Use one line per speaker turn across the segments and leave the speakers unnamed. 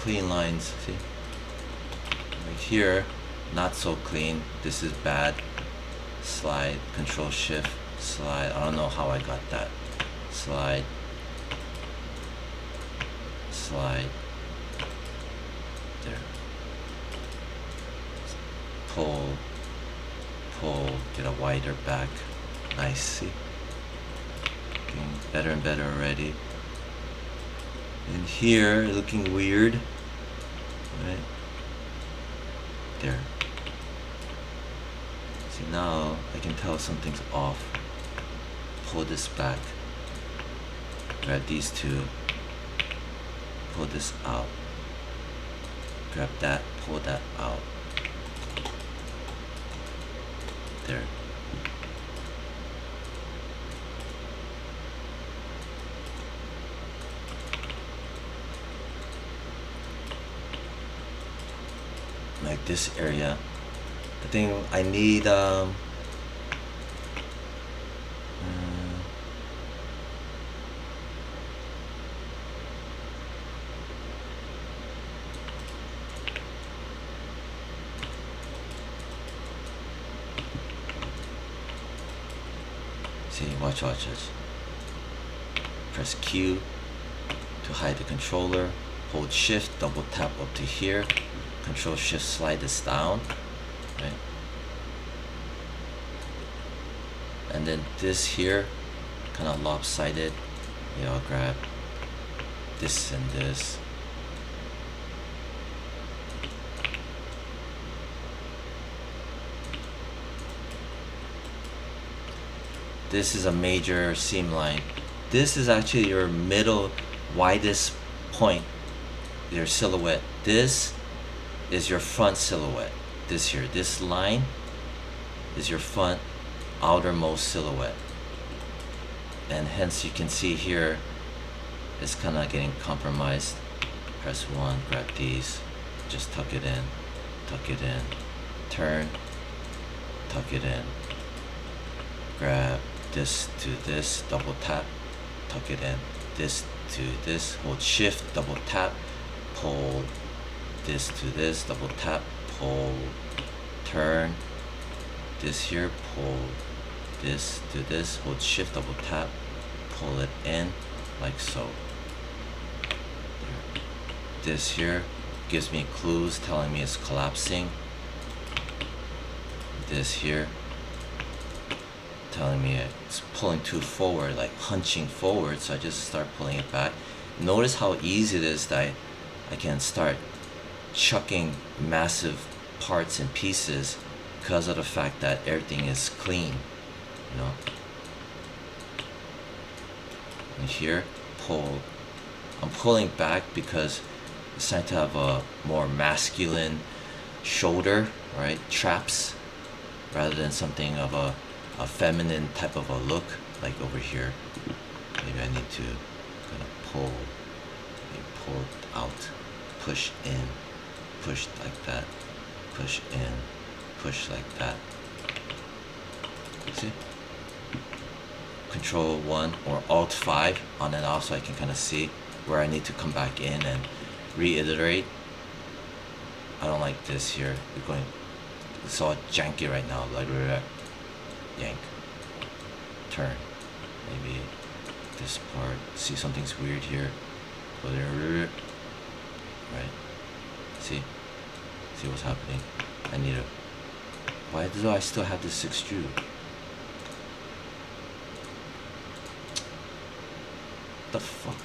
clean lines. See? Right here, not so clean. This is bad. Slide, Control Shift, slide. I don't know how I got that. Slide, slide. There. Pull, pull, get a wider back. Nice, see? Getting better and better already. And here, looking weird. Right? There. See, now I can tell something's off. Pull this back. Grab these two. Pull this out. Grab that, pull that out. There. Like this area. I think I need see, watch. Press Q to hide the controller. Hold Shift, double tap up to here. Control Shift, slide this down. Right? And then this here, kind of lopsided. Yeah, I'll grab this and this. This is a major seam line. This is actually your middle widest point, your silhouette. This is your front silhouette. This here, this line is your front outermost silhouette. And hence you can see here, it's kind of getting compromised. Press 1, grab these, just tuck it in, turn, tuck it in. Grab this to this, double tap, tuck it in. This to this, hold Shift, double tap, pull this to this, double tap, pull, turn, this here, pull this to this, hold Shift, double tap, pull it in, like so. This here gives me clues telling me it's collapsing. This here telling me it's pulling too forward, like hunching forward, so I just start pulling it back. Notice how easy it is that I can start chucking massive parts and pieces because of the fact that everything is clean, you know. And here, pull. I'm pulling back because it's trying to have a more masculine shoulder, right? Traps, rather than something of a feminine type of a look, like over here. Maybe I need to kind of pull, maybe pull out, push in, push like that, push in, push like that. See? Control 1 or Alt 5 on and off, so I can kind of see where I need to come back in and reiterate. I don't like this here. We're going, it's all janky right now. Like yank, turn, maybe this part. See, something's weird here. Go there, right? See what's happening. I need a. Why do I still have this extrude? The fuck?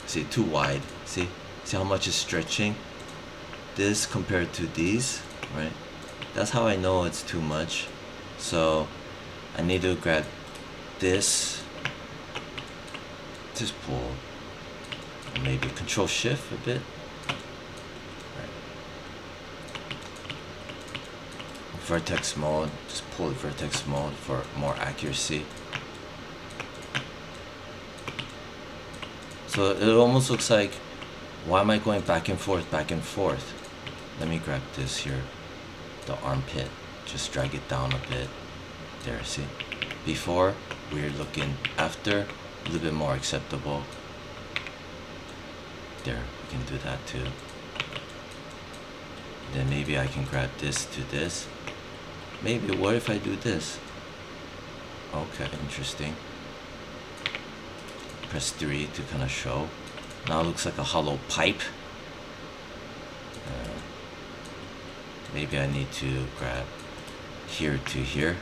See, too wide. See how much is stretching? This compared to these, right? That's how I know it's too much. So I need to grab this, just pull, maybe Control Shift a bit. Right. Vertex mode, just pull vertex mode for more accuracy. So it almost looks like, why am I going back and forth, back and forth? Let me grab this here, the armpit, just drag it down a bit. There, see? Before, weird looking. After, a little bit more acceptable. There, we can do that too. Then maybe I can grab this to this. Maybe, what if I do this? Okay, interesting. Press 3 to kind of show. Now it looks like a hollow pipe. Maybe I need to grab here to here.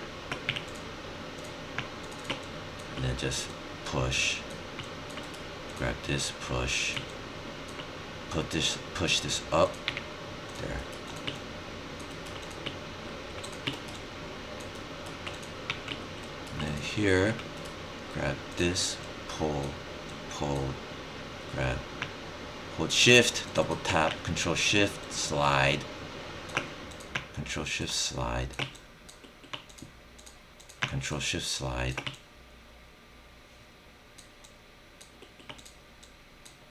And then just push. Grab this, push. Push this up. There. And then here, grab this, pull, grab, hold shift, double tap, control shift, slide, control shift, slide, control shift, slide.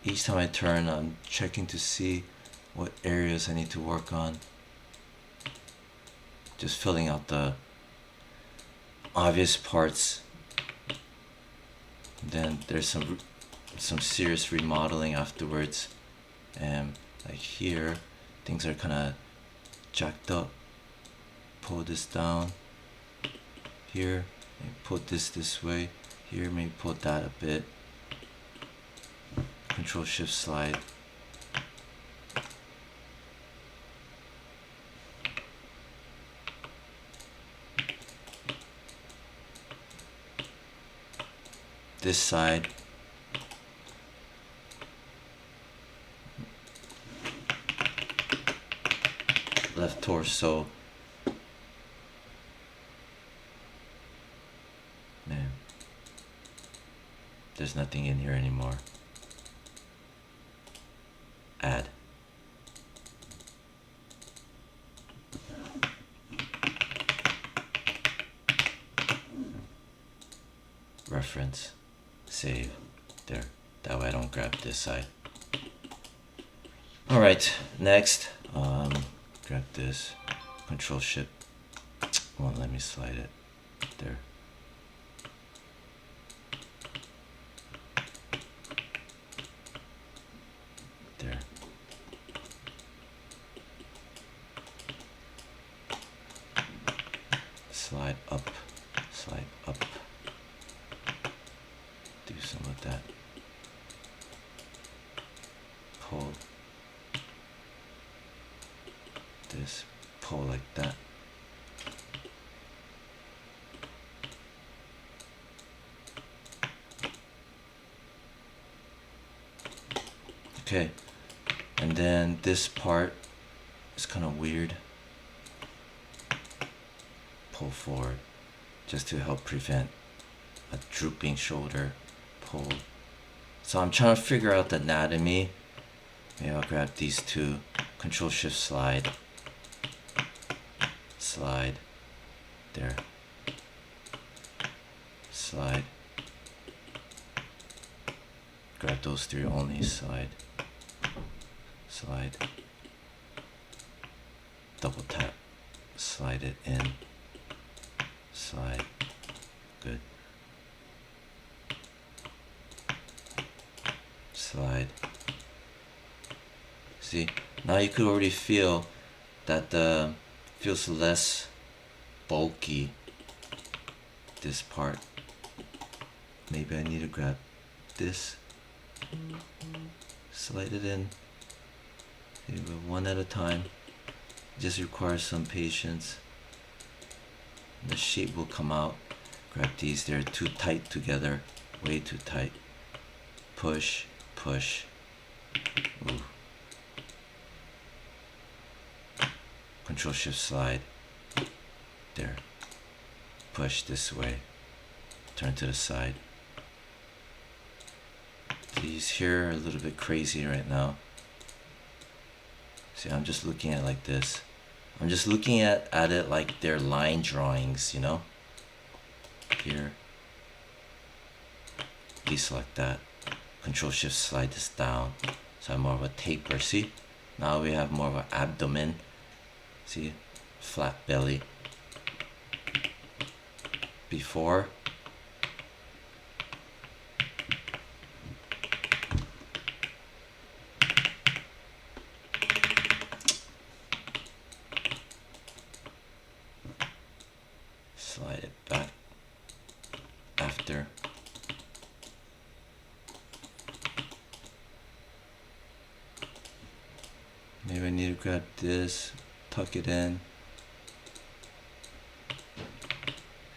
Each time I turn, I'm checking to see what areas I need to work on. Just filling out the obvious parts. Then there's some serious remodeling afterwards, and like here things are kind of jacked up. Pull this down here, maybe put this way. Here, maybe pull that a bit. Control shift, slide. This side. Left torso. Man, there's nothing in here anymore. Add. Reference. Save. There. That way I don't grab this side. Alright, next. Grab this. Control shift. Won't let me slide it. There. There. Slide up. Slide up. Do some of that. Pull this, pull like that. Okay, and then this part is kind of weird. Pull forward just to help prevent a drooping shoulder. Pull. So I'm trying to figure out the anatomy. Maybe I'll grab these two. Control shift, slide. Slide. There. Slide. Grab those three only. Slide. Slide. Double tap. Slide it in. Slide. Good. Slide. See, now you could already feel that the feels less bulky, this part. Maybe I need to grab this, slide it in, maybe one at a time. Just requires some patience. The shape will come out. Grab these, they're too tight together, way too tight. Push, push. Ooh. Control shift, slide. There. Push this way. Turn to the side. These here are a little bit crazy right now. See, I'm just looking at it like this. I'm just looking at it like they're line drawings, you know? Here. Deselect that. Control shift, slide this down. So I'm more of a taper. See? Now we have more of an abdomen. See? Flat belly. Before. vector. Maybe I need to grab this, tuck it in.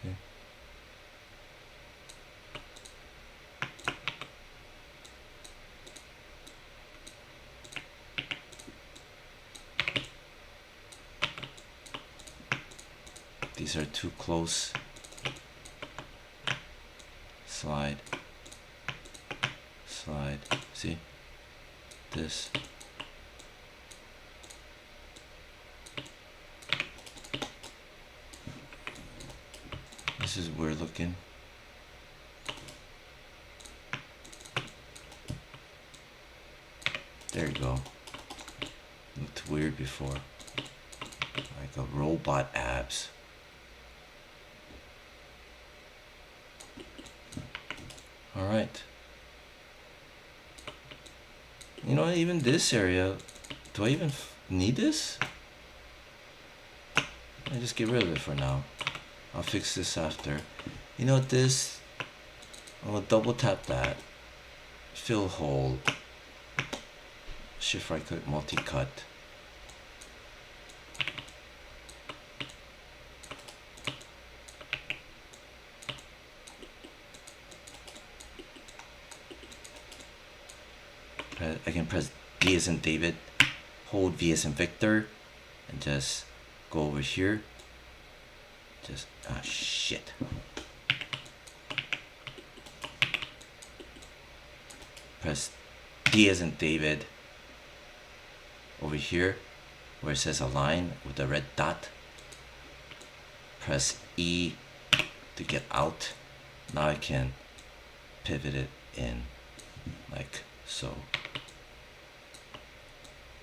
Okay. These are too close. Slide. Slide. See? This. This is weird looking. There you go. Looked weird before. Like a robot abs. Alright. You know, even this area, do I even need this? I just get rid of it for now. I'll fix this after. You know this, I'm gonna double tap that. Fill hole. Shift right click, multi-cut. I can press D as in David, hold V as in Victor, and just go over here. Just, shit. Press D as in David over here where it says align with the red dot. Press E to get out. Now I can pivot it in like so.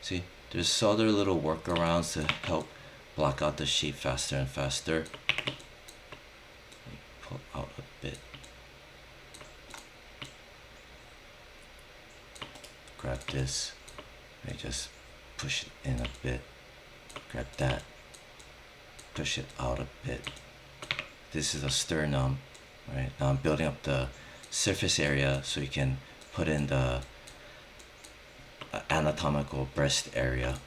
See, there's other little workarounds to help block out the shape faster and faster. Pull out a bit. Grab this. I just push it in a bit. Grab that. Push it out a bit. This is a sternum. Right now I'm building up the surface area so you can put in the anatomical breast area.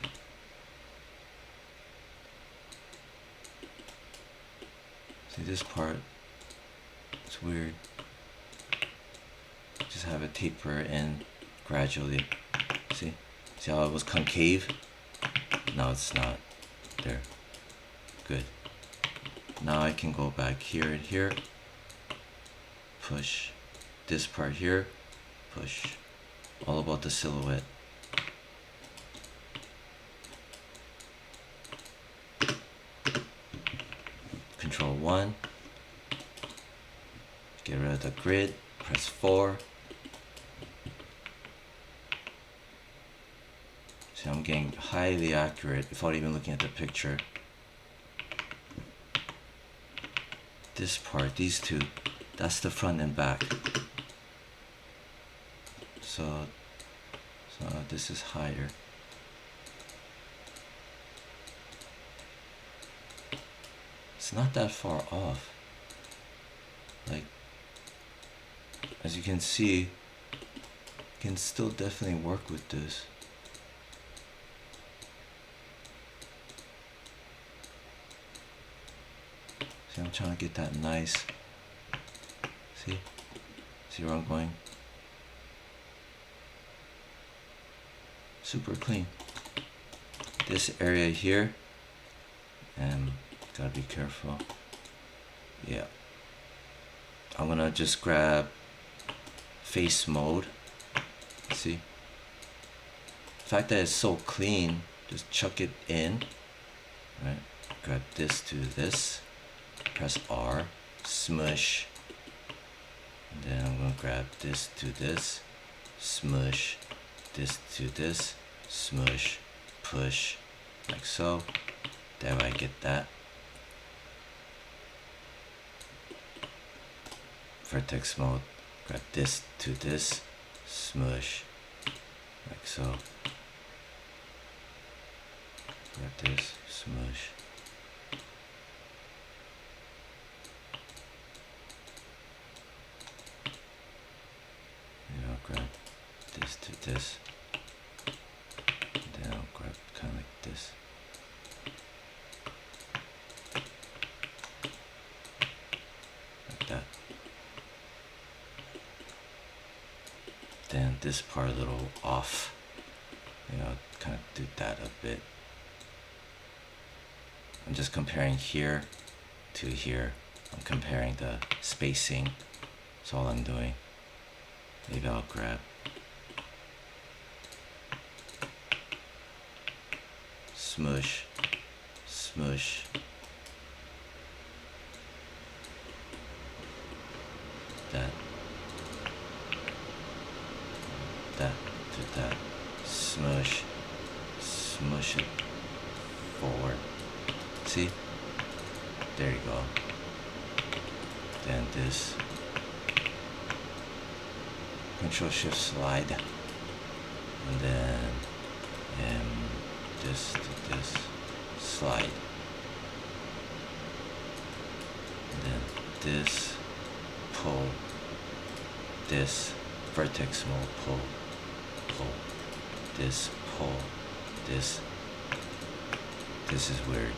See this part? It's weird. Just have it taper in gradually. See? See how it was concave? Now it's not. There. Good. Now I can go back here and here. Push this part here. Push. All about the silhouette. Control 1. Get rid of the grid. Press 4. See, I'm getting highly accurate without even looking at the picture. This part, these two, that's the front and back. So this is higher. It's not that far off. Like, as you can see, you can still definitely work with this. See, I'm trying to get that nice. See where I'm going? Super clean. This area here, and gotta be careful. Yeah. I'm gonna just grab face mode. See? The fact that it's so clean, just chuck it in. Right? Grab this to this. Press R. Smush. And then I'm gonna grab this to this. Smush. This to this. Smush. Push. Like so. There I get that. Vertex mode. Grab this to this. Smush. Like so. Grab this. Smush. this. Then I'll grab kind of like this. Like that. Then this part a little off. I'll kind of do that a bit. I'm just comparing here to here. I'm comparing the spacing. That's all I'm doing. Maybe I'll grab smoosh, smoosh. That to that. Smush, smush it forward. See? There you go. Then this. Control Shift slide. And then this to this slide. And then this pull. This vertex mode pull. Pull. This pull. This is weird.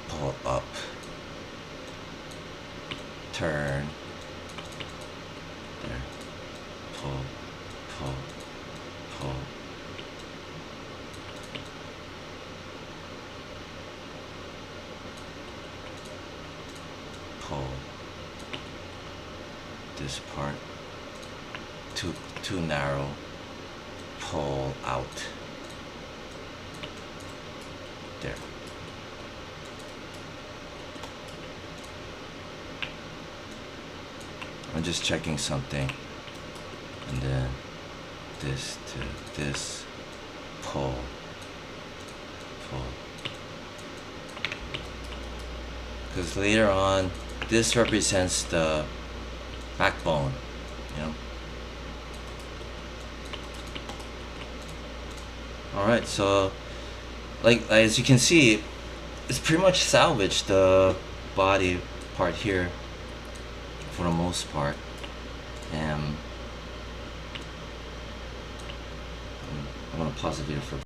Pull up. Turn. There. Pull. Pull. Pull. Pull. This part. Too narrow. Pull out. There. I'm just checking something. And then this to this. Pull. Pull. Because later on, this represents the backbone, Alright, so like as you can see, it's pretty much salvaged the body part here for the most part. And I'm gonna pause the video for